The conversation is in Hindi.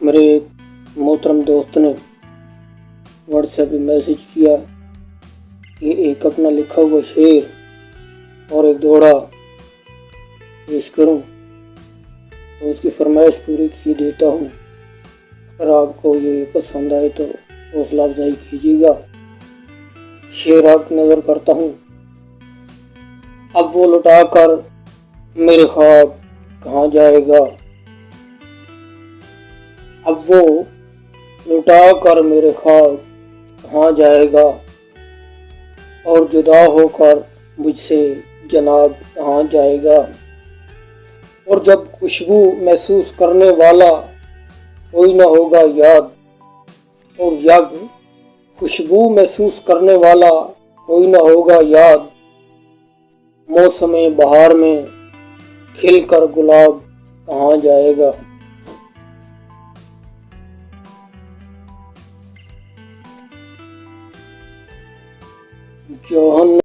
मेरे एक मोहतरम दोस्त ने व्हाट्सएप पे मैसेज किया कि एक अपना लिखा हुआ शेर और एक दोड़ा पेश करूं, तो उसकी फरमाइश पूरी की देता हूं। अगर आपको ये पसंद आए तो हौसला अफजाई कीजिएगा। शेर आपकी नज़र करता हूं। अब वो लुटा कर मेरे ख्वाब कहाँ जाएगा। अब वो लुटा कर मेरे ख्वाब कहाँ जाएगा, और जुदा होकर मुझसे जनाब कहाँ जाएगा। और जब खुशबू महसूस करने वाला कोई न होगा याद, और जब खुशबू महसूस करने वाला कोई न होगा याद, मौसमे बहार में खिलकर गुलाब कहाँ जाएगा। जौहन